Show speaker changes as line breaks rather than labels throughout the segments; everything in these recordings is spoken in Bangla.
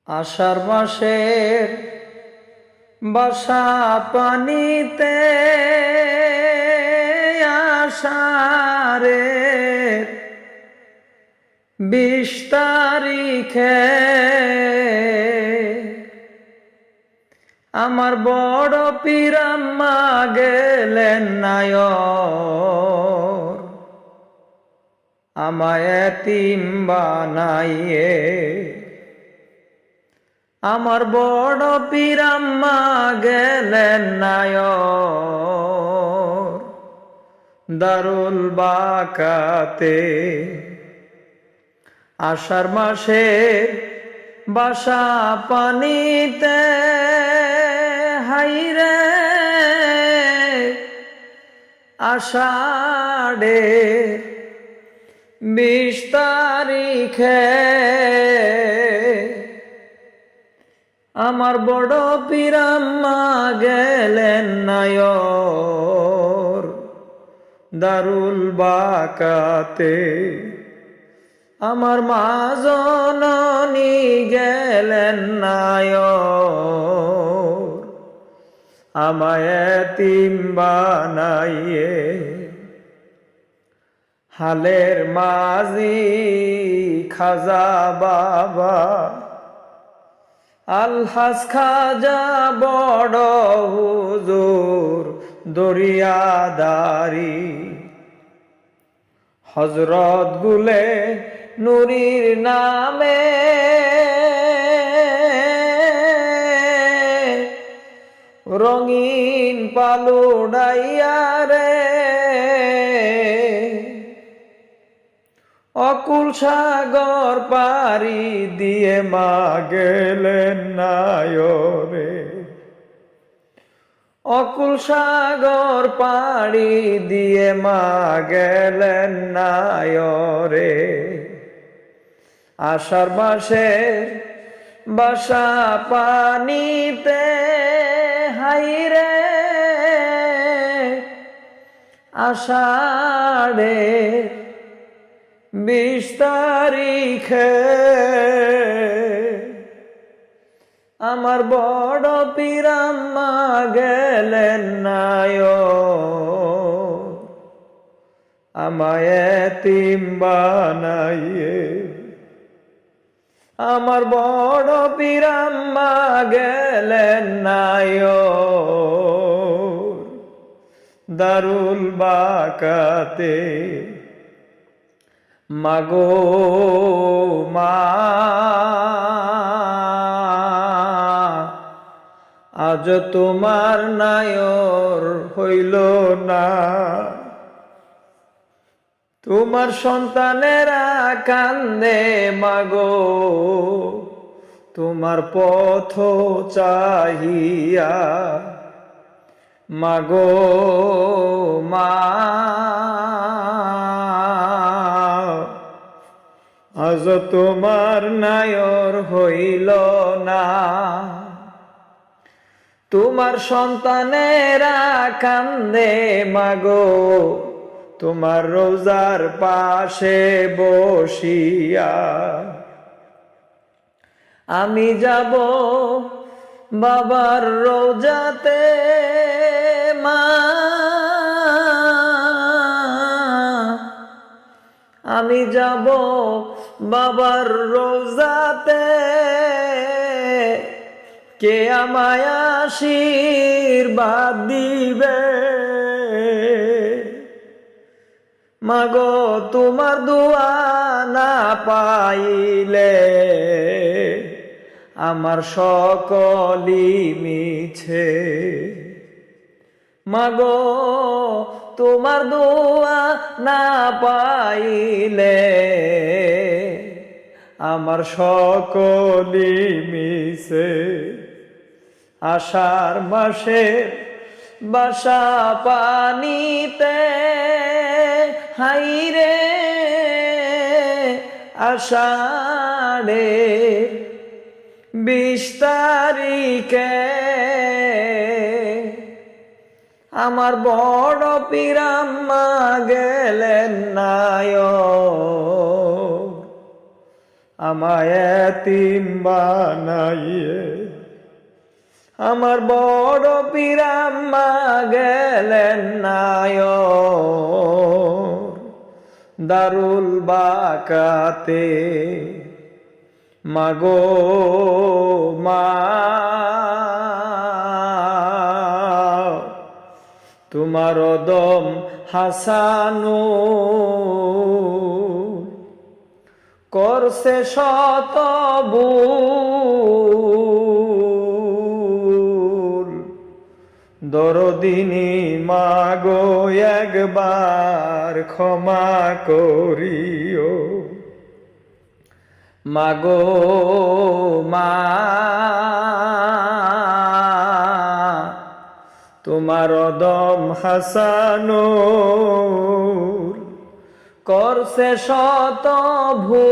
আষাঢ় মাসের বাসা পানিতে আষাঢ়ের 20 তারিখে আমার বড় পীর আম্মা গেলেন নায়র, আমায় এতিম বানাইয়ে। আমার বড় পীর আম্মা গেলেন নায়র, দারুল বাকাতে। আষাঢ় মাসের বাসা পানিতে হাইরে আষাঢ়ের 20 তারিখে আমার বড় পীর আম্মা গেলেন নায়র, দারুল বাকাতে। আমার মা জননী গেলেন নায়র, আমায় এতিম বানাইয়ে। হালের মাঝি খাজা বাবা আলহাজ খাজা বড় হুজুর দরিয়াদারি, হযরত গুলে নুরির নামে রঙিন পালুডাইয়া রে অকুল সাগর পারি দিয়ে মা গেলেন নায়রে। অকুল সাগর পাড়ি দিয়ে মা গেলেন নায়রে। আষাঢ় মাসের বাসা পানিতে হাইরে আষাঢ়ের 20 তারিখে আমার বড় পীর আম্মা গেলেন নায়র, আমায় এতিম বানাইয়ে। আমার বড় পীর আম্মা গেলেন নায়র, দারুল বাকাতে। মাগো মা আজ তোমার নায়র হইল না, তোমার সন্তানেরা কান্দে মাগো তোমার পথ চাহিয়া। মাগো মা আজ তোমার নায়র হইল না, তোমার সন্তানেরা কান্দে মাগো তোমার রোজার পাশে বসিয়া। আমি যাব বাবার রোজাতে মা, আমি যাব বাবার রোজাতে, কে আমায় আশীর্বাদ দিবে। মাগো তোমার দোয়া না পাইলে আমার সকলই মিছে। মাগো তোমার দোয়া না পাইলে আমার সকলই মিছে। আষাঢ় মাসের বাসা পানিতে হাইরে আষাঢ়ের 20 তারিখে আমার বড় পীর আম্মা গেলেন নায়র, আমায় এতিম বানাইয়ে। আমার বড় পীর আম্মা গেলেন নায় দারুল বাকাতে। মাগো মা তোমার দম হাসানু করছে শত ভুল। দরদিনী মাগো একবার ক্ষমা করিও। মাগো মা তোমার দম হাসানুর করছে শত ভুল।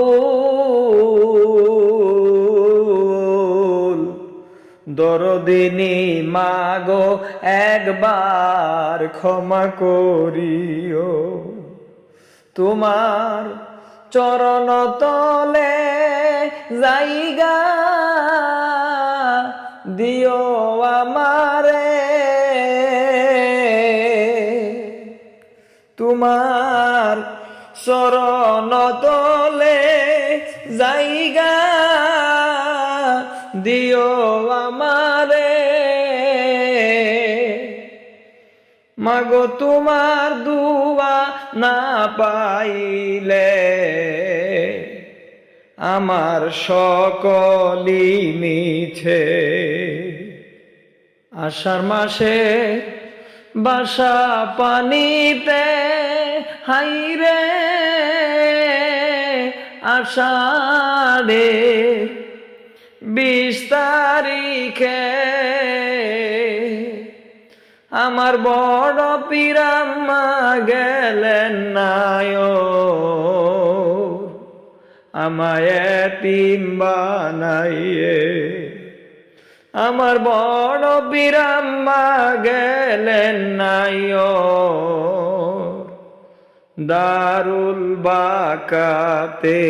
দরদিনী মাগো একবার ক্ষমা করিও। তোমার চরণ তলে জায়গা দিও আমারে। তোমার চরণ তলে জায়গা দিও আমারে। মাগো তোমার দুয়া না পাইলে আমার সকলই মিছে। আষাঢ় মাসে বাসা পানিতে হাইরে আষাঢ়ে 20 তারিখে আমার বড় পীর আম্মা গেলেন নায় আমায় এতিম বানাইয়ে। আমার বড় পীর আম্মা গেলেন নায় দারুল বাকাতে।